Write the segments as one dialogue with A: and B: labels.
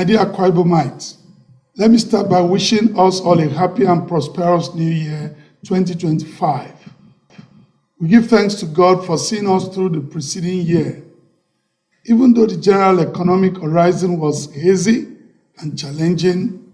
A: My dear Akwa Ibomites, let me start by wishing us all a happy and prosperous New Year 2025. We give thanks to God for seeing us through the preceding year. Even though the general economic horizon was hazy and challenging,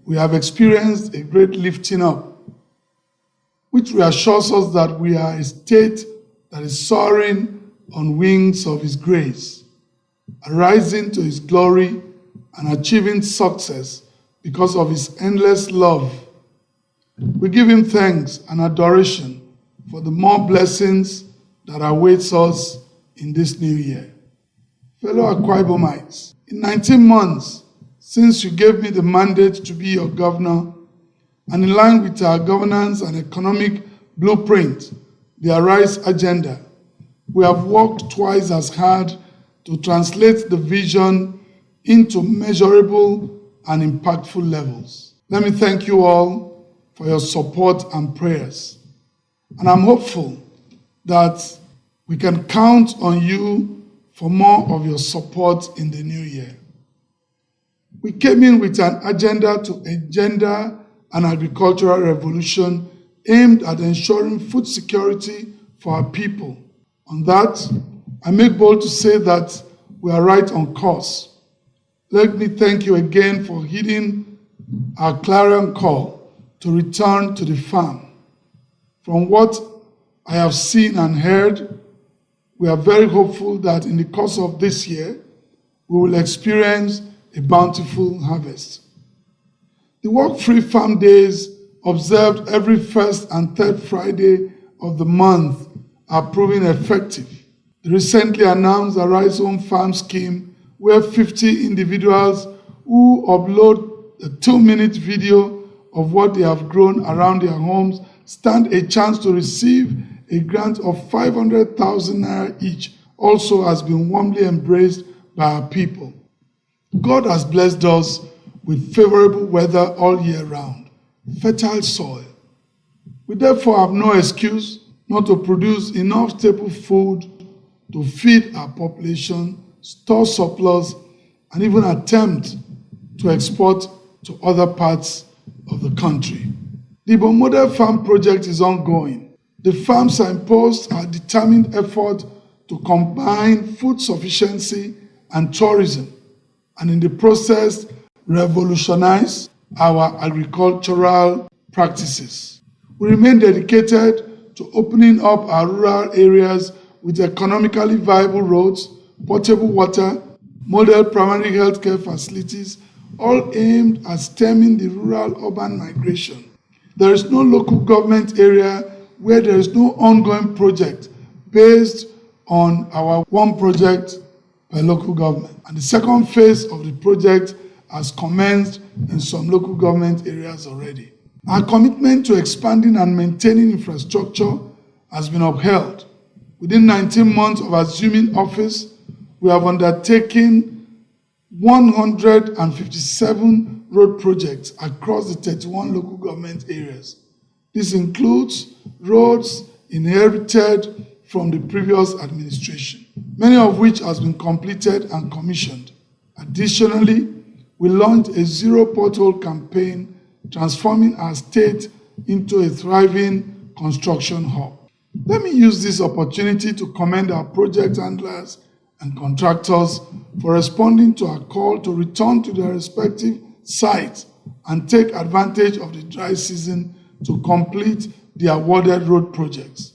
A: we have experienced a great lifting up, which reassures us that we are a state that is soaring on wings of His grace, arising to His glory and achieving success because of His endless love. We give Him thanks and adoration for the more blessings that awaits us in this new year. Fellow Akwa Ibomites, in 19 months since you gave me the mandate to be your governor, and in line with our governance and economic blueprint, the Arise agenda, we have worked twice as hard to translate the vision into measurable and impactful levels. Let me thank you all for your support and prayers. And I'm hopeful that we can count on you for more of your support in the new year. We came in with an agenda to engender an agricultural revolution aimed at ensuring food security for our people. On that, I make bold to say that we are right on course. Let me thank you again for heeding our clarion call to return to the farm. From what I have seen and heard, we are very hopeful that in the course of this year, we will experience a bountiful harvest. The work-free farm days observed every first and third Friday of the month are proving effective. The recently announced Arise Home Farm scheme, where 50 individuals who upload a 2-minute video of what they have grown around their homes stand a chance to receive a grant of 500,000 naira each, also has been warmly embraced by our people. God has blessed us with favorable weather all year round, fertile soil. We therefore have no excuse not to produce enough staple food to feed our population, store surplus, and even attempt to export to other parts of the country. The Igbo Model Farm project is ongoing. The farms imposed a determined effort to combine food sufficiency and tourism, and in the process, revolutionize our agricultural practices. We remain dedicated to opening up our rural areas with economically viable roads, potable water, model primary health care facilities, all aimed at stemming the rural-urban migration. There is no local government area where there is no ongoing project based on our one project per local government. And the second phase of the project has commenced in some local government areas already. Our commitment to expanding and maintaining infrastructure has been upheld. Within 19 months of assuming office, we have undertaken 157 road projects across the 31 local government areas. This includes roads inherited from the previous administration, many of which has been completed and commissioned. Additionally, we launched a zero pothole campaign, transforming our state into a thriving construction hub. Let me use this opportunity to commend our project handlers and contractors for responding to our call to return to their respective sites and take advantage of the dry season to complete the awarded road projects.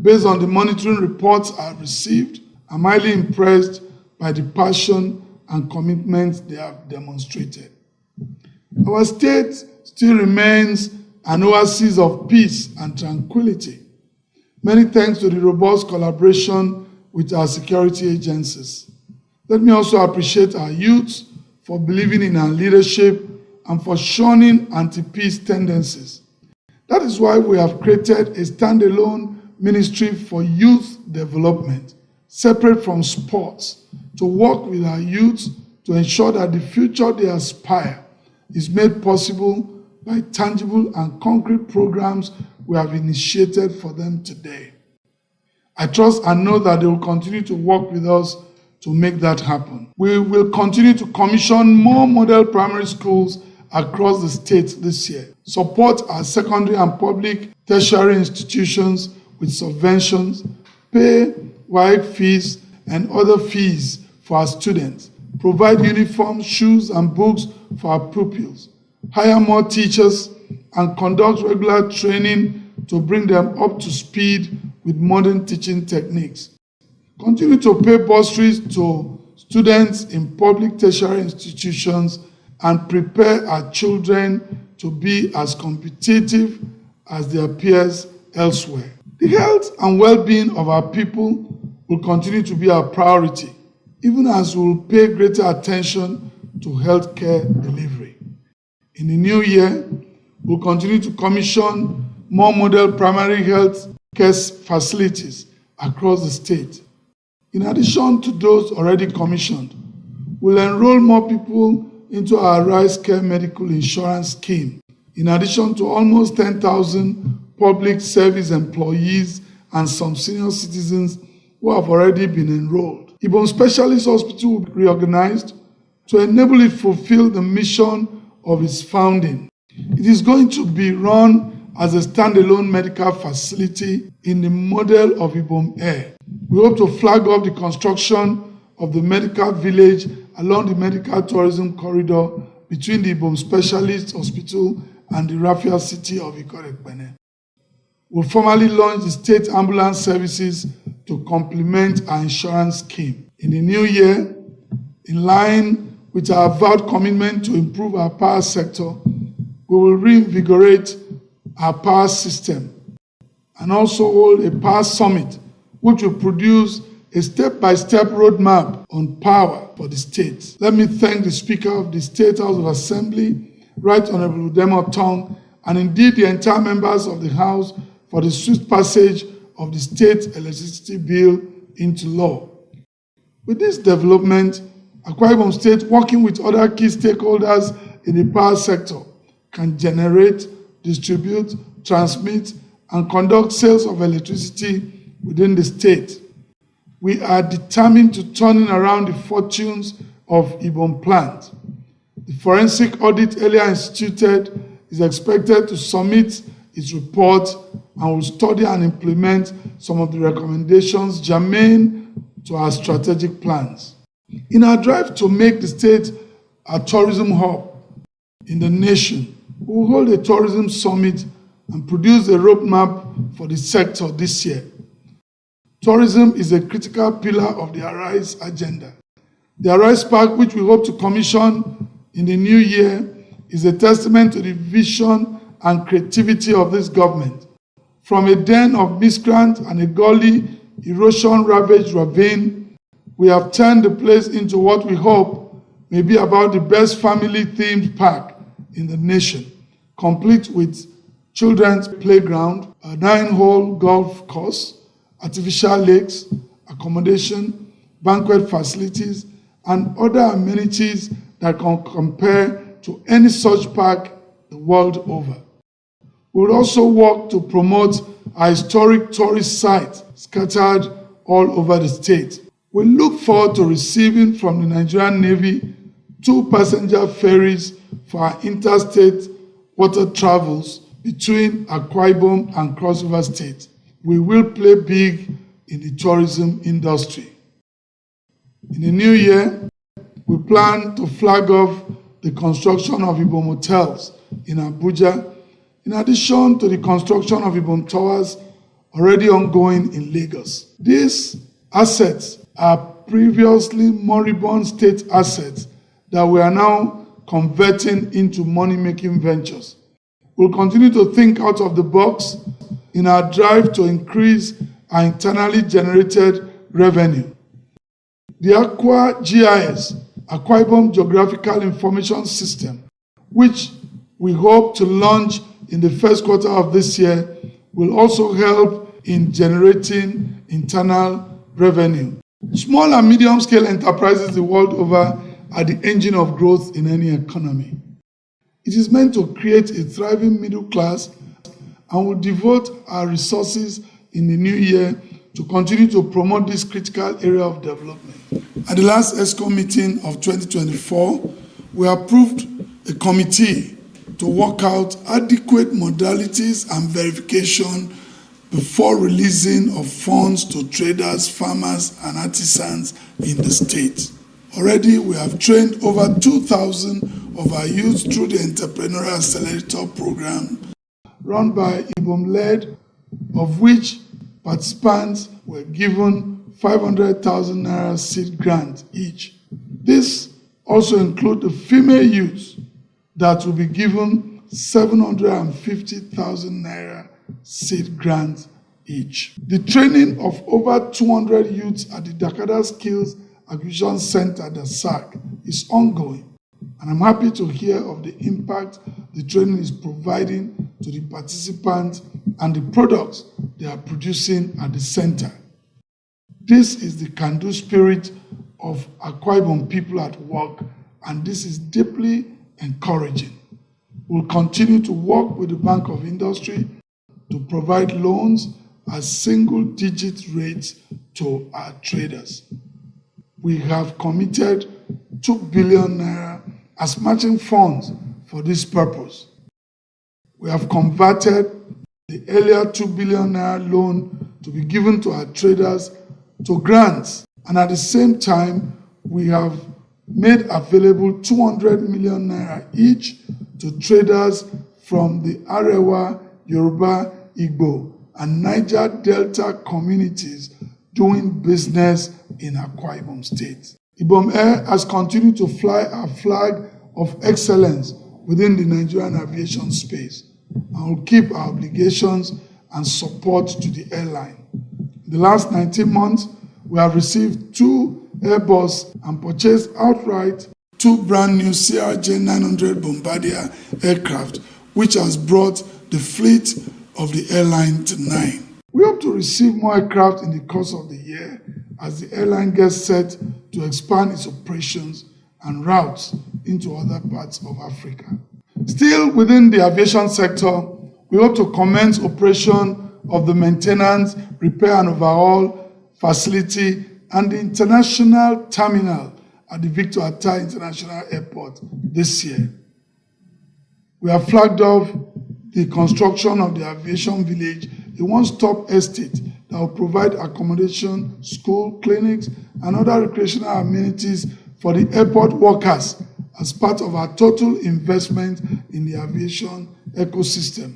A: Based on the monitoring reports I have received, I'm highly impressed by the passion and commitment they have demonstrated. Our state still remains an oasis of peace and tranquility. Many thanks to the robust collaboration with our security agencies. Let me also appreciate our youth for believing in our leadership and for shunning anti-peace tendencies. That is why we have created a standalone ministry for youth development, separate from sports, to work with our youth to ensure that the future they aspire is made possible by tangible and concrete programs we have initiated for them today. I trust and know that they will continue to work with us to make that happen. We will continue to commission more model primary schools across the state this year, support our secondary and public tertiary institutions with subventions, pay WAEC fees and other fees for our students, provide uniforms, shoes and books for our pupils, hire more teachers, and conduct regular training to bring them up to speed with modern teaching techniques. Continue to pay bursaries to students in public tertiary institutions and prepare our children to be as competitive as their peers elsewhere. The health and well-being of our people will continue to be our priority, even as we will pay greater attention to healthcare delivery. In the new year, we'll continue to commission more model primary health care facilities across the state. In addition to those already commissioned, we'll enroll more people into our Rise Care Medical Insurance Scheme, in addition to almost 10,000 public service employees and some senior citizens who have already been enrolled. Ibom Specialist Hospital will be reorganized to enable it fulfill the mission of its founding. It is going to be run as a standalone medical facility in the model of Ibom Air. We hope to flag off the construction of the medical village along the medical tourism corridor between the Ibom Specialist Hospital and the Rafia city of Ikorekpene. We'll formally launch the state ambulance services to complement our insurance scheme. In the new year, in line with our vowed commitment to improve our power sector, we will reinvigorate our power system and also hold a power summit which will produce a step-by-step roadmap on power for the state. Let me thank the Speaker of the State House of Assembly, Right Honorable Udemo Tong, and indeed the entire members of the House for the swift passage of the State Electricity Bill into law. With this development, Akwa Ibom State, working with other key stakeholders in the power sector, can generate, distribute, transmit, and conduct sales of electricity within the state. We are determined to turn around the fortunes of Ibom plant. The forensic audit earlier instituted is expected to submit its report and will study and implement some of the recommendations germane to our strategic plans. In our drive to make the state a tourism hub in the nation, we will hold a tourism summit and produce a roadmap for the sector this year. Tourism is a critical pillar of the Arise agenda. The Arise Park, which we hope to commission in the new year, is a testament to the vision and creativity of this government. From a den of miscreant and a gully, erosion-ravaged ravine, we have turned the place into what we hope may be about the best family-themed park in the nation, complete with children's playground, a 9-hole golf course, artificial lakes, accommodation, banquet facilities, and other amenities that can compare to any such park the world over. We will also work to promote our historic tourist sites scattered all over the state. We look forward to receiving from the Nigerian Navy 2 passenger ferries for our interstate water travels between Akwa Ibom and Cross River State. We will play big in the tourism industry. In the new year, we plan to flag off the construction of Ibom hotels in Abuja, in addition to the construction of Ibom Towers already ongoing in Lagos. These assets are previously moribund state assets that we are now converting into money-making ventures. We'll continue to think out of the box in our drive to increase our internally generated revenue. The Akwa GIS, Akwa Ibom Geographical Information System, which we hope to launch in the first quarter of this year, will also help in generating internal revenue. Small and medium-scale enterprises the world over are the engine of growth in any economy. It is meant to create a thriving middle class and will devote our resources in the new year to continue to promote this critical area of development. At the last ESCO meeting of 2024, we approved a committee to work out adequate modalities and verification before releasing of funds to traders, farmers, and artisans in the state. Already, we have trained over 2,000 of our youth through the Entrepreneurial Accelerator program run by IBOM-led, of which participants were given 500,000 naira seed grant each. This also includes the female youth that will be given 750,000 naira seed grant each. The training of over 200 youths at the Dakada Skills Acquisition Center, the SAC, is ongoing, and I'm happy to hear of the impact the training is providing to the participants and the products they are producing at the center. This is the can-do spirit of Akwa Ibom people at work, and this is deeply encouraging. We'll continue to work with the Bank of Industry to provide loans at single-digit rates to our traders. We have committed 2 billion naira as matching funds for this purpose. We have converted the earlier 2 billion naira loan to be given to our traders to grants, and at the same time, we have made available 200 million naira each to traders from the Arewa, Yoruba, Igbo, and Niger Delta communities doing business in Akwa Ibom State. Ibom Air has continued to fly our flag of excellence within the Nigerian aviation space, and will keep our obligations and support to the airline. In the last 19 months, we have received 2 Airbus and purchased outright 2 brand new CRJ-900 Bombardier aircraft, which has brought the fleet of the airline to 9. We hope to receive more aircraft in the course of the year as the airline gets set to expand its operations and routes into other parts of Africa. Still within the aviation sector, we hope to commence operation of the maintenance, repair and overhaul facility and the international terminal at the Victor Atta International Airport this year. We have flagged off the construction of the aviation village, a one-stop estate that will provide accommodation, school, clinics, and other recreational amenities for the airport workers as part of our total investment in the aviation ecosystem.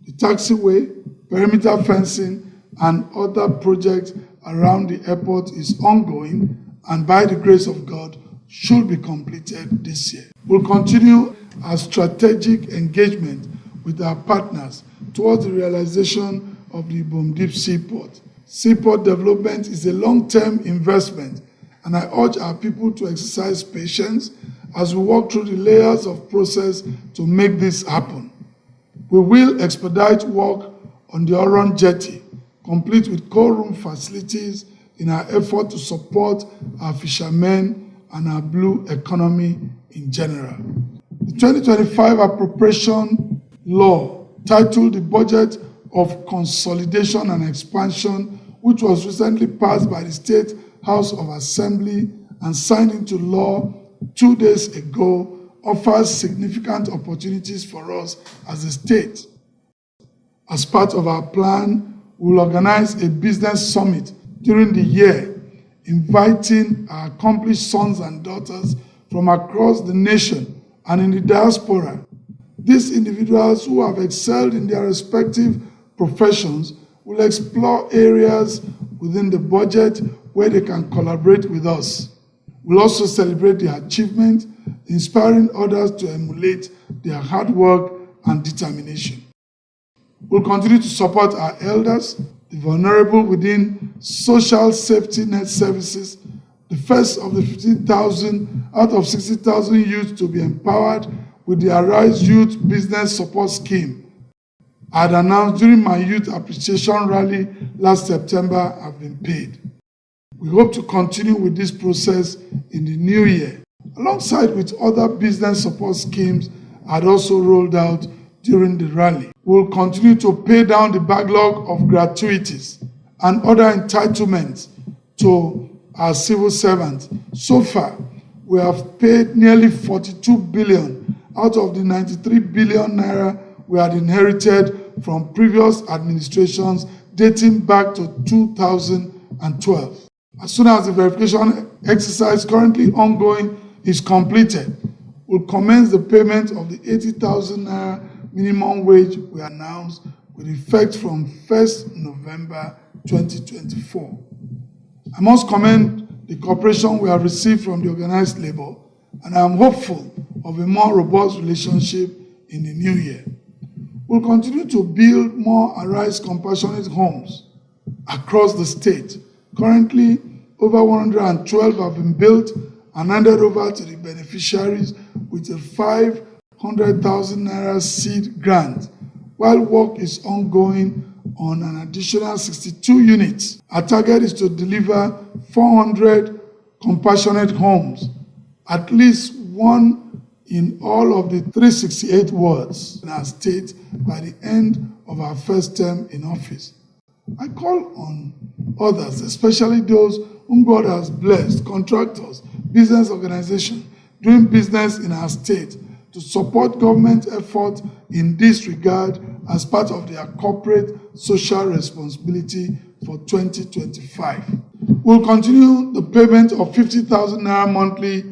A: The taxiway, perimeter fencing, and other projects around the airport is ongoing, and by the grace of God, should be completed this year. We'll continue our strategic engagement with our partners towards the realization of the Ibom Deep Seaport. Seaport development is a long-term investment, and I urge our people to exercise patience as we walk through the layers of process to make this happen. We will expedite work on the Oron Jetty, complete with coal room facilities in our effort to support our fishermen and our blue economy in general. The 2025 appropriation law, titled the Budget of Consolidation and Expansion, which was recently passed by the State House of Assembly and signed into law 2 days ago, offers significant opportunities for us as a state. As part of our plan, we will organize a business summit during the year, inviting our accomplished sons and daughters from across the nation and in the diaspora. These individuals who have excelled in their respective professions will explore areas within the budget where they can collaborate with us. We'll also celebrate their achievement, inspiring others to emulate their hard work and determination. We'll continue to support our elders, the vulnerable within social safety net services, the first of the 15,000 out of 60,000 youth to be empowered with the Arise Youth Business Support Scheme. I had announced during my youth appreciation rally last September have been paid. We hope to continue with this process in the new year, alongside with other business support schemes I had also rolled out during the rally. We will continue to pay down the backlog of gratuities and other entitlements to our civil servants. So far, we have paid nearly 42 billion out of the 93 billion naira we had inherited from previous administrations dating back to 2012. As soon as the verification exercise currently ongoing is completed, we'll commence the payment of the 80,000 naira minimum wage we announced with effect from 1st November 2024. I must commend the cooperation we have received from the organized labor, and I am hopeful of a more robust relationship in the new year. We'll continue to build more Arise Compassionate homes across the state. Currently, over 112 have been built and handed over to the beneficiaries with a 500,000 naira seed grant, while work is ongoing on an additional 62 units. Our target is to deliver 400 compassionate homes, at least one in all of the 368 wards in our state by the end of our first term in office. I call on others, especially those whom God has blessed, contractors, business organizations doing business in our state, to support government effort in this regard as part of their corporate social responsibility for 2025. We'll continue the payment of 50,000 naira monthly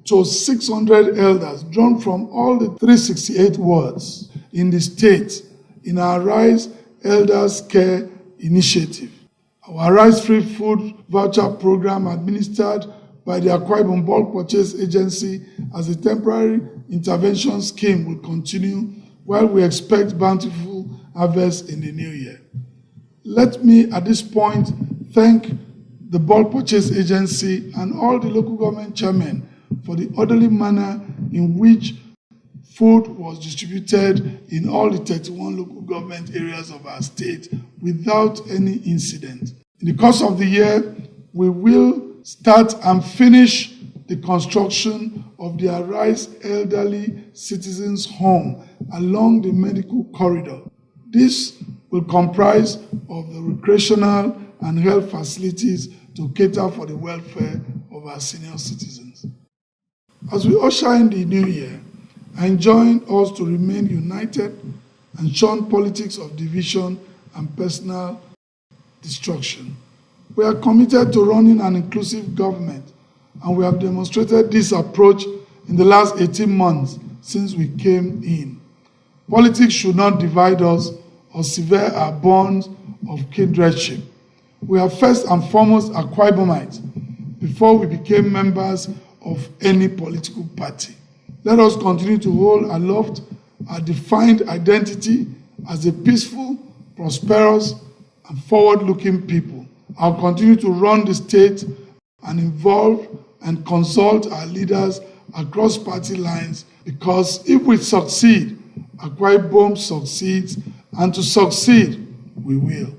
A: to 600 elders drawn from all the 368 wards in the state in our Rise Elders Care Initiative. Our Rise Free Food Voucher Program, administered by the Akwa Ibom Bulk Purchase Agency as a temporary intervention scheme, will continue while we expect bountiful harvest in the new year. Let me at this point thank the Bulk Purchase Agency and all the local government chairmen for the orderly manner in which food was distributed in all the 31 local government areas of our state without any incident. In the course of the year, we will start and finish the construction of the Arise Elderly Citizens Home along the medical corridor. This will comprise of the recreational and health facilities to cater for the welfare of our senior citizens. As we usher in the new year, I enjoin us to remain united and shun politics of division and personal destruction. We are committed to running an inclusive government, and we have demonstrated this approach in the last 18 months since we came in. Politics should not divide us or sever our bonds of kindredship. We are first and foremost Akwa Ibomites before we became members of any political party. Let us continue to hold aloft our defined identity as a peaceful, prosperous, and forward-looking people. I'll continue to run the state and involve and consult our leaders across party lines, because if we succeed, Akwa Ibom succeeds, and to succeed, we will.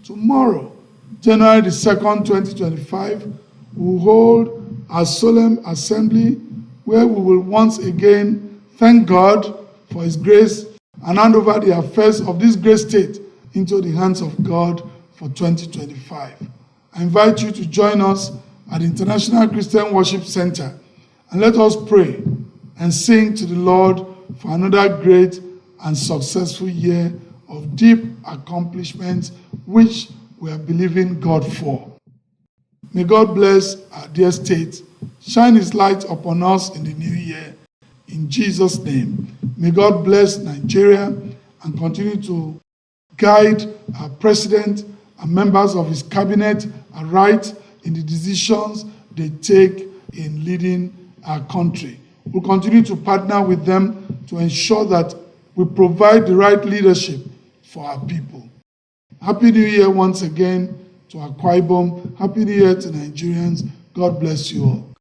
A: Tomorrow, January the 2nd, 2025, we will hold our solemn assembly where we will once again thank God for His grace and hand over the affairs of this great state into the hands of God for 2025. I invite you to join us at the International Christian Worship Center, and let us pray and sing to the Lord for another great and successful year of deep accomplishments which we are believing God for. May God bless our dear state, shine His light upon us in the new year. In Jesus' name, may God bless Nigeria and continue to guide our president and members of his cabinet aright in the decisions they take in leading our country. We'll continue to partner with them to ensure that we provide the right leadership for our people. Happy New Year once again to Akwa Ibom. Happy New Year to Nigerians. God bless you all.